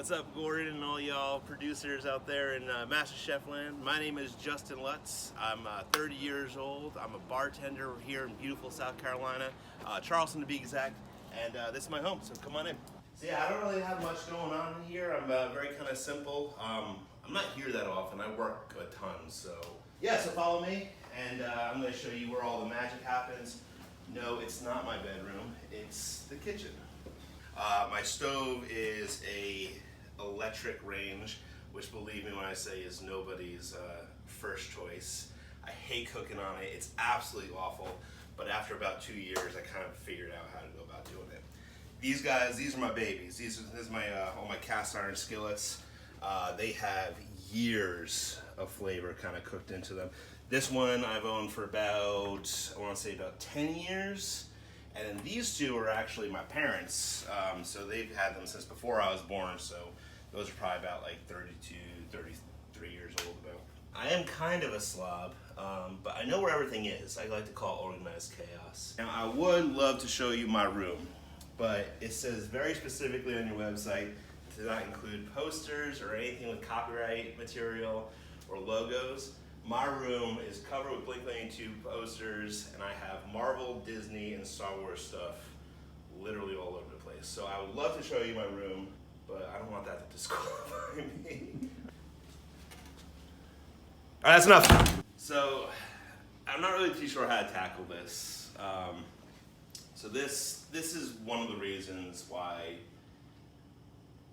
What's up, Gordon, and all y'all producers out there in MasterChef land? My name is Justin Lutz. I'm 30 years old. I'm a bartender here in beautiful South Carolina, Charleston to be exact, and this is my home, so come on in. So yeah, I don't really have much going on here. I'm very kind of simple. I'm not here that often. I work a ton, so yeah, so follow me, and I'm going to show you where all the magic happens. No, it's not my bedroom. It's the kitchen. My stove is a electric range, which, believe me when I say, is nobody's first choice. I hate cooking on it. It's absolutely awful. But after about 2 years, I kind of figured out how to go about doing it. These guys, these are my babies. This is my all my cast iron skillets. They have years of flavor kind of cooked into them. This one I've owned for about, I want to say about 10 years. And then these two are actually my parents, so they've had them since before I was born, so those are probably about like 32, 33 years old about. I am kind of a slob, but I know where everything is. I like to call it organized chaos. Now, I would love to show you my room, but it says very specifically on your website to not include posters or anything with copyright material or logos. My room is covered with Blink-182 posters, and I have Marvel, Disney, and Star Wars stuff literally all over the place. So I would love to show you my room, but I don't want that to disqualify me. All right, that's enough. So I'm not really too sure how to tackle this. So this is one of the reasons why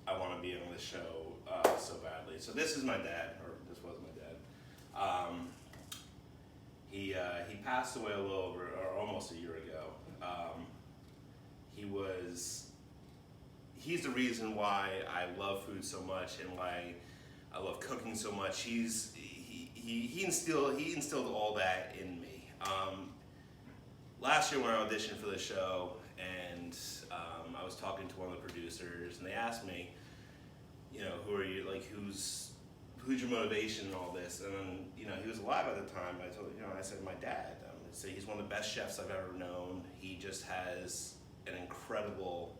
I want to be on this show so badly. So this is my dad, or this was my dad. He passed away a little over, or almost a year ago. He's the reason why I love food so much and why I love cooking so much. He instilled all that in me. Last year when I auditioned for the show, and I was talking to one of the producers, and they asked me, you know, who are you, like, who's your motivation and all this? And then, you know, he was alive at the time. I said, my dad. So he's one of the best chefs I've ever known. He just has an incredible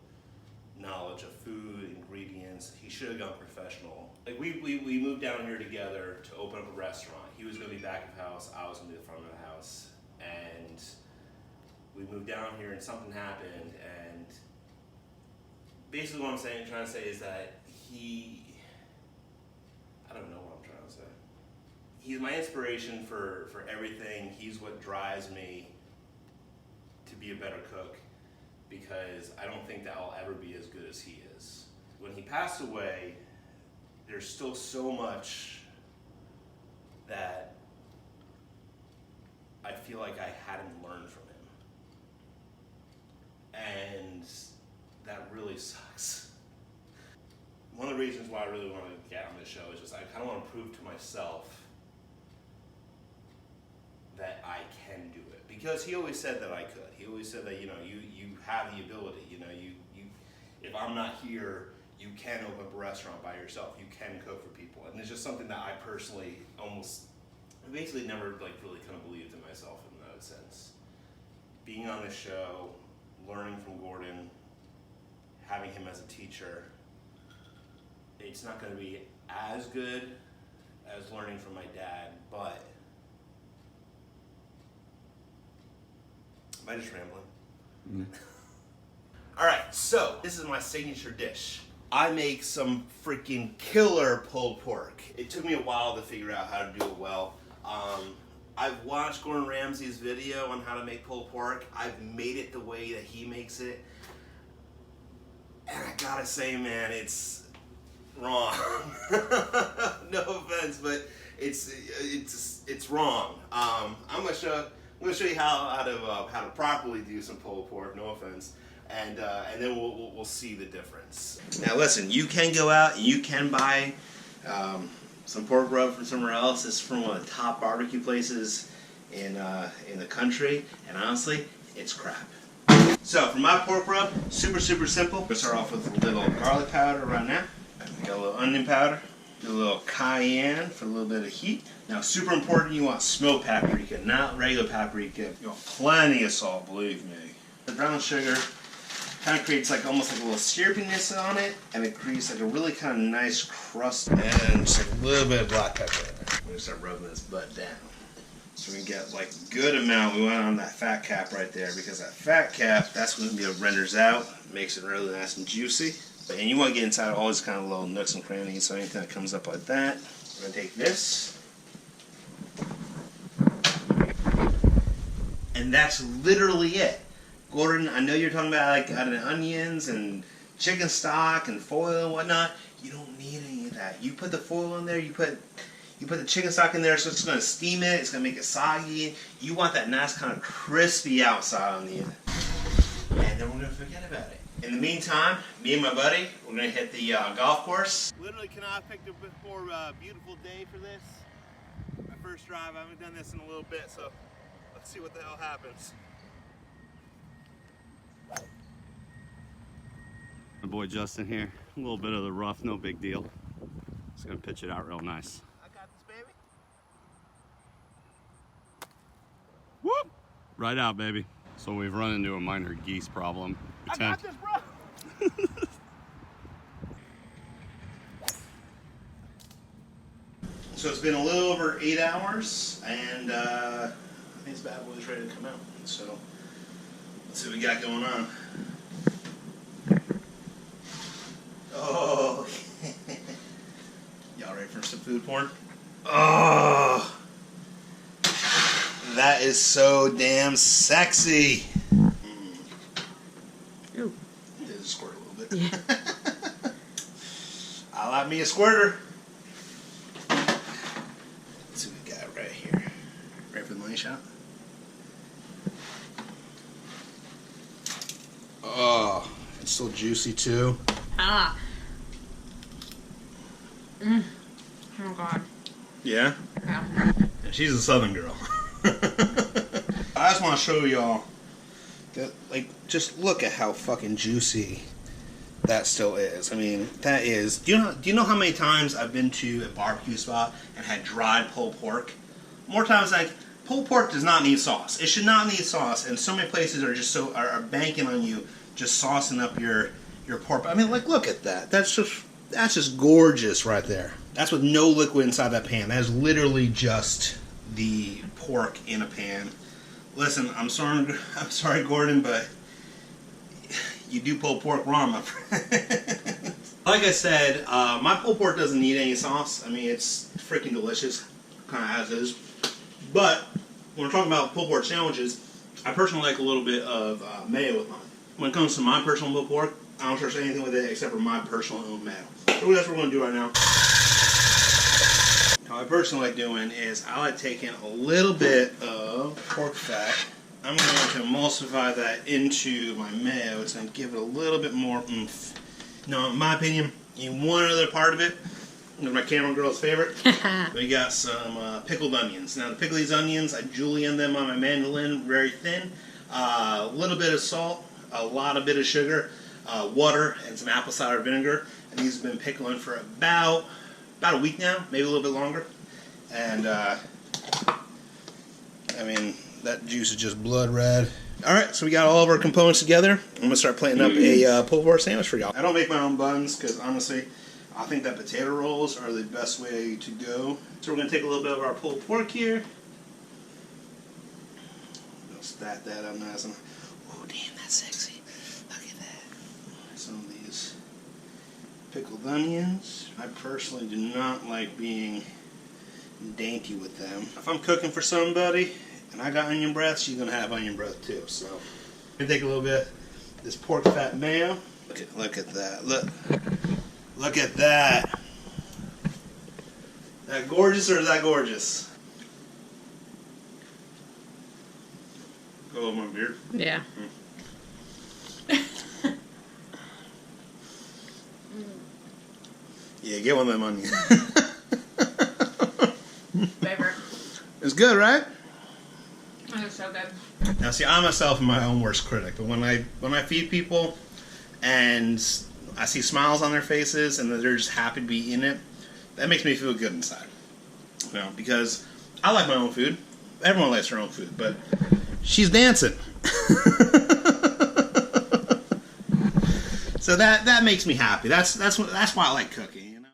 knowledge of food, ingredients. He should have gone professional. Like we moved down here together to open up a restaurant. He was going to be back of the house. I was going to be the front of the house. And we moved down here, and something happened. And basically, what I'm trying to say is that I don't know what I'm trying to say. He's my inspiration for everything. He's what drives me to be a better cook, because I don't think that I'll ever be as good as he is. When he passed away, there's still so much that I feel like I hadn't learned from him. And that really sucks. One of the reasons why I really want to get on this show is just I kind of want to prove to myself that I can do it. Because he always said that I could. He always said that, you know, you have the ability. You know, you if I'm not here, you can open up a restaurant by yourself. You can cook for people. And it's just something that I personally basically never like really kind of believed in myself in that sense. Being on this show, learning from Gordon, having him as a teacher, it's not going to be as good as learning from my dad, but am I just rambling? Mm. All right, so this is my signature dish. I make some freaking killer pulled pork. It took me a while to figure out how to do it well. I've watched Gordon Ramsay's video on how to make pulled pork. I've made it the way that he makes it. And I gotta say, man, it's wrong. No offense, but it's wrong. I'm gonna show you how to properly do some pulled pork. No offense, and then we'll see the difference. Now listen, you can go out and you can buy some pork rub from somewhere else. It's from one of the top barbecue places in the country, and honestly, it's crap. So for my pork rub, super simple. We'll start off with a little garlic powder right now. We got a little onion powder, do a little cayenne for a little bit of heat. Now, super important, you want smoked paprika, not regular paprika. You want plenty of salt, believe me. The brown sugar, Kind of creates like almost like a little syrupiness on it, and it creates like a really kind of nice crust, and just like a little bit of black pepper in there. We're gonna start rubbing this butt down, so we can get like a good amount. We want on that fat cap right there, because that fat cap, that's when it renders out, makes it really nice and juicy. And you want to get inside all these kind of little nooks and crannies, so anything that comes up like that. We're gonna take this, and that's literally it. Gordon, I know you're talking about like adding onions and chicken stock and foil and whatnot. You don't need any of that. You put the foil in there, you put the chicken stock in there, so it's going to steam it, it's going to make it soggy. You want that nice kind of crispy outside on the end. And then we're going to forget about it. In the meantime, me and my buddy, we're going to hit the golf course. Literally cannot have picked a more beautiful day for this. My first drive, I haven't done this in a little bit, so let's see what the hell happens. My boy Justin here. A little bit of the rough, no big deal. Just gonna pitch it out real nice. I got this, baby. Whoop! Right out, baby. So we've run into a minor geese problem. I got this, bro. So it's been a little over 8 hours, and I think this bad boy's ready to come out. So let's see what we got going on. Oh, y'all ready for some food porn? Oh, that is so damn sexy. Ooh. Did it squirt a little bit? Yeah. I like me a squirter. Let's see what we got right here. Ready for the money shot? Oh, it's still juicy too. Ah. Mm. Oh God. Yeah? Yeah. She's a southern girl. I just want to show y'all that, like, just look at how fucking juicy that still is. I mean, that is. Do you know how many times I've been to a barbecue spot and had dried pulled pork? More times, like, pulled pork does not need sauce. It should not need sauce, and so many places are just are banking on you just saucing up your pork. I mean, like, look at that. That's just gorgeous right there. That's with no liquid inside that pan. That is literally just the pork in a pan. Listen, I'm sorry, Gordon, but you do pulled pork wrong, my friend. Like I said, my pulled pork doesn't need any sauce. I mean, it's freaking delicious, kind of as is. But when we're talking about pulled pork sandwiches, I personally like a little bit of mayo with mine. When it comes to my personal pulled pork, I don't trust anything with it except for my personal own mayo. So that's what we're going to do right now. How I personally like doing is I like taking a little bit of pork fat. I'm going to emulsify that into my mayo. It's going to give it a little bit more oomph. Now, in my opinion, in one other part of it, my camera girl's favorite, we got some pickled onions. Now, to pickle these onions, I julienne them on my mandolin very thin. A little bit of salt, a lot of bit of sugar, water, and some apple cider vinegar. And these have been pickling for about a week now, maybe a little bit longer. And, I mean, that juice is just blood red. Alright, so we got all of our components together. I'm going to start planting up a pulled pork sandwich for y'all. I don't make my own buns because, honestly, I think that potato rolls are the best way to go. So we're going to take a little bit of our pulled pork here. We'll stack that up nice and... Oh, damn, that's sexy. Look at that. Some of these pickled onions. I personally do not like being dainty with them. If I'm cooking for somebody and I got onion breath, she's going to have onion breath too. So I'm going to take a little bit of this pork fat mayo. Look at that. Look at that. That gorgeous or is that gorgeous? Go over my beard. Yeah. Yeah, get one of them onions. Favorite. It's good, right? It's so good. Now, see, I myself am my own worst critic, but when I feed people and I see smiles on their faces and that they're just happy to be eating it, that makes me feel good inside. You know, because I like my own food. Everyone likes their own food, but she's dancing. So that makes me happy. That's why I like cooking.